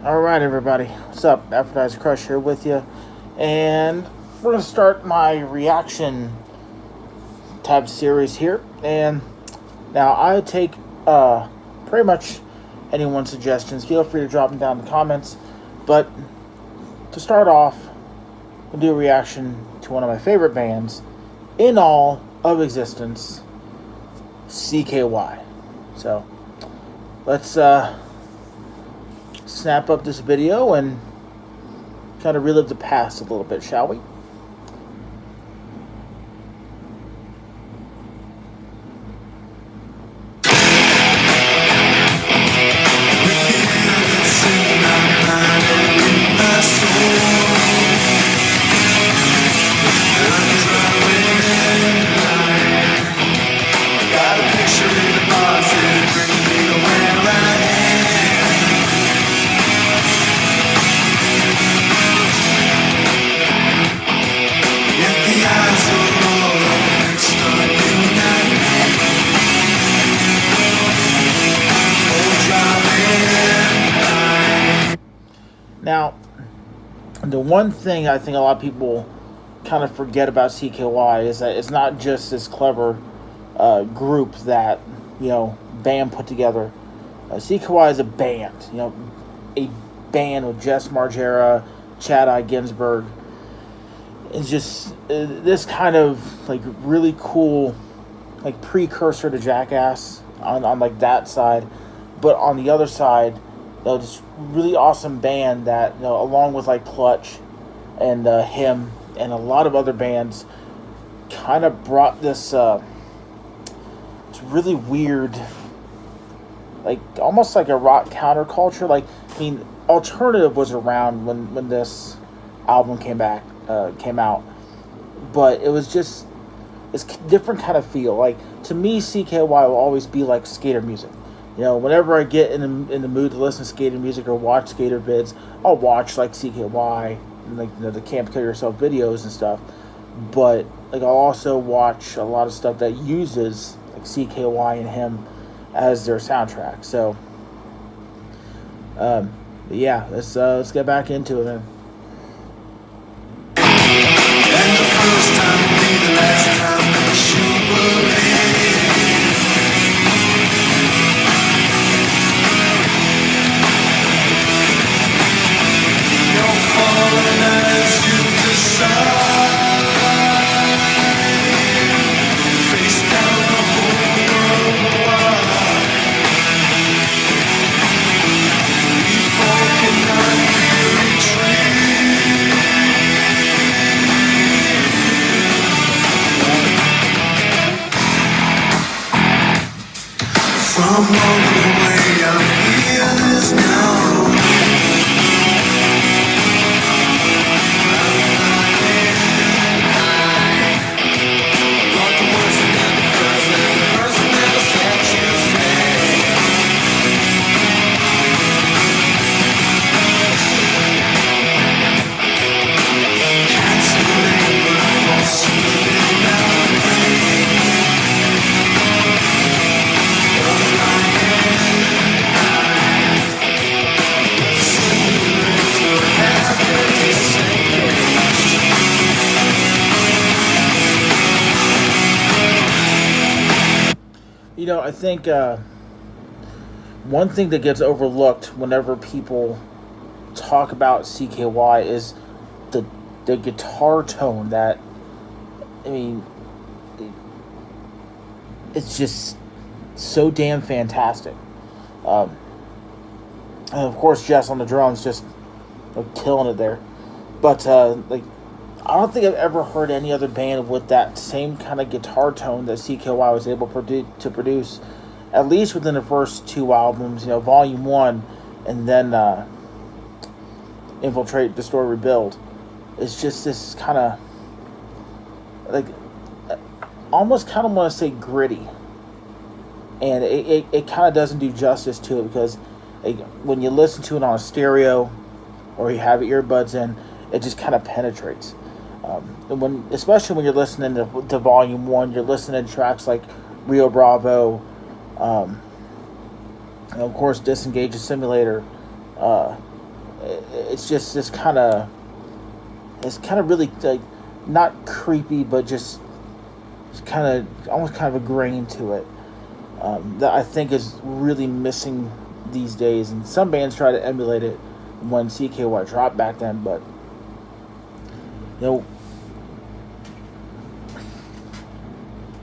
All right, everybody. What's up? Advertiser Crush here with you, and we're gonna start my reaction type series here. And now I take pretty much anyone's suggestions. Feel free to drop them down in the comments. But to start off, we'll do a reaction to one of my favorite bands in all of existence, CKY. So let's snap up this video and kind of relive the past a little bit, shall we? Now, the one thing I think a lot of people kind of forget about CKY is that it's not just this clever group that, band put together. CKY is a band, a band with Jess Margera, Chad I. Ginsberg. It's just this kind of like really cool, like precursor to Jackass on like that side, but on the other side, this really awesome band that, along with like Clutch and him and a lot of other bands, kind of brought this it's really weird, like almost like a rock counterculture. Like, Alternative was around when this album came out, but it was just this different kind of feel. Like, to me, CKY will always be like skater music. Whenever I get in the mood to listen to skater music or watch skater vids, I'll watch like CKY and like the Camp Kill Yourself videos and stuff. But like I'll also watch a lot of stuff that uses like CKY and him as their soundtrack. So, yeah, let's get back into it, man. And the first time will be the last time that you believe. From all the way I'm here is now. I think one thing that gets overlooked whenever people talk about CKY is the guitar tone. That, it's just so damn fantastic. And of course, Jess on the drums just killing it there. But I don't think I've ever heard any other band with that same kind of guitar tone that CKY was able to produce, at least within the first two albums, Volume 1 and then Infiltrate, Destroy, Rebuild. It's just this kind of, like, almost kind of want to say gritty. And it kind of doesn't do justice to it because when you listen to it on a stereo or you have earbuds in, it just kind of penetrates. Especially when you're listening to Volume 1, you're listening to tracks like Rio Bravo, and of course Disengage the Simulator, It's just this it's kind of really like not creepy, but just kind of almost kind of a grain to it, that I think is really missing these days. And some bands try to emulate it when CKY dropped back then, but you know,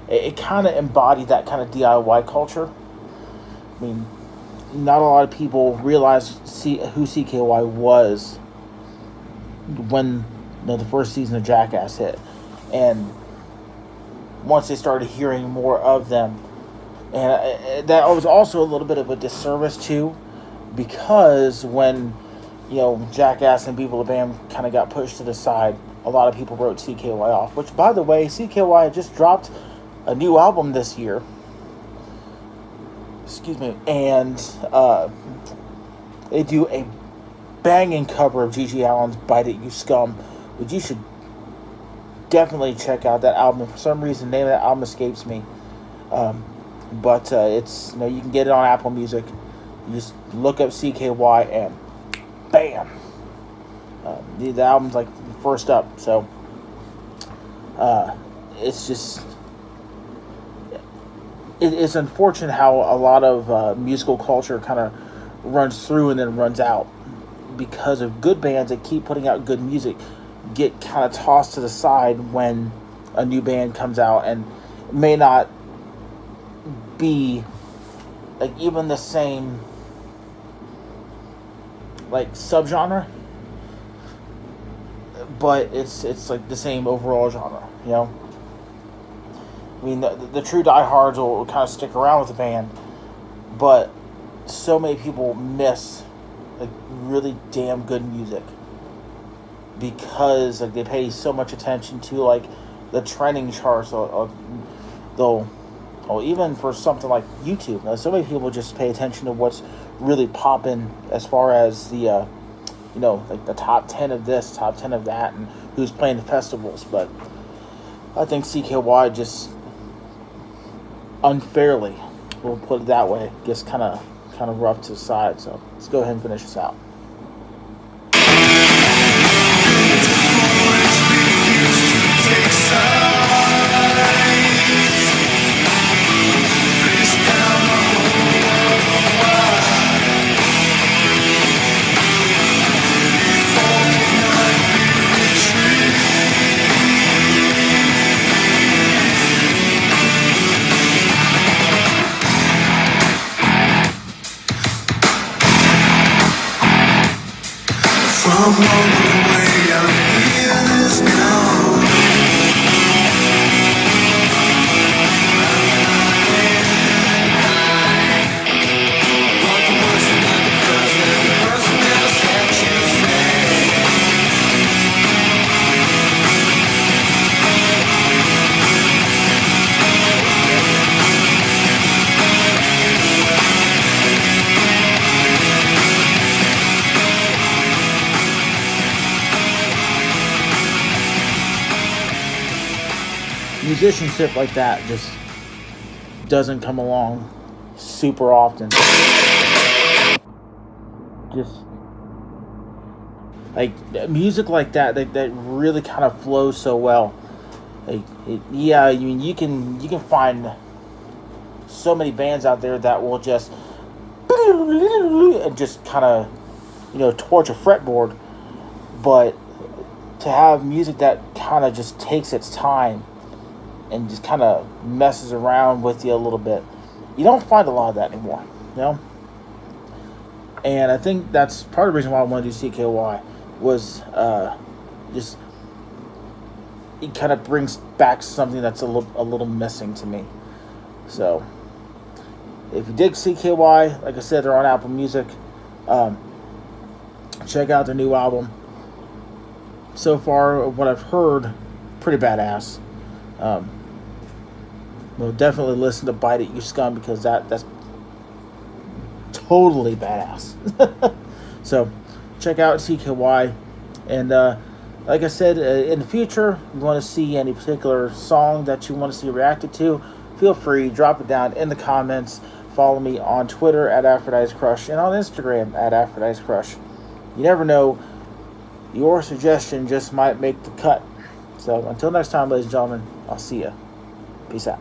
it kind of embodied that kind of DIY culture. I mean, not a lot of people realized who CKY was when the first season of Jackass hit, and once they started hearing more of them, and that was also a little bit of a disservice too, because when Jackass and Beaver the Band kind of got pushed to the side, a lot of people wrote CKY off. Which, by the way, CKY just dropped a new album this year. Excuse me, and they do a banging cover of Gigi Allen's "Bite It, You Scum," which you should definitely check out that album. For some reason, the name of that album escapes me, but it's you can get it on Apple Music. You just look up CKY and bam, the album's like first up. So it's just it's unfortunate how a lot of musical culture kind of runs through and then runs out because of good bands that keep putting out good music get kind of tossed to the side when a new band comes out and may not be like even the same like subgenre, but it's like the same overall genre. I mean, the true diehards will kind of stick around with the band, but so many people miss like really damn good music because like they pay so much attention to like the trending charts. They'll even for something like YouTube, so many people just pay attention to what's really popping as far as the like the top 10 of this, top 10 of that, and who's playing the festivals. But I think CKY just unfairly, we'll put it that way, gets kind of rough to the side. So let's go ahead and finish this out. From all the way I feel this now. But the worst is not the first, and the person never set you free. Musicianship like that just doesn't come along super often. Just like music like that really kind of flows so well. Like I mean you can find so many bands out there that will just and just kind of torch a fretboard, but to have music that kind of just takes its time and just kind of messes around with you a little bit, you don't find a lot of that anymore, And I think that's part of the reason why I want to do CKY was just it kind of brings back something that's a little missing to me. So if you dig CKY, like I said, they're on Apple Music. Check out their new album. So far, what I've heard, pretty badass. We'll definitely listen to "Bite It, You Scum" because that's totally badass. So check out CKY, and like I said, in the future, if you want to see any particular song that you want to see reacted to, feel free, drop it down in the comments. Follow me on Twitter at Aphrodite's Crush and on Instagram at Aphrodite's Crush. You never know. Your suggestion just might make the cut. So until next time, ladies and gentlemen, I'll see ya. Peace out.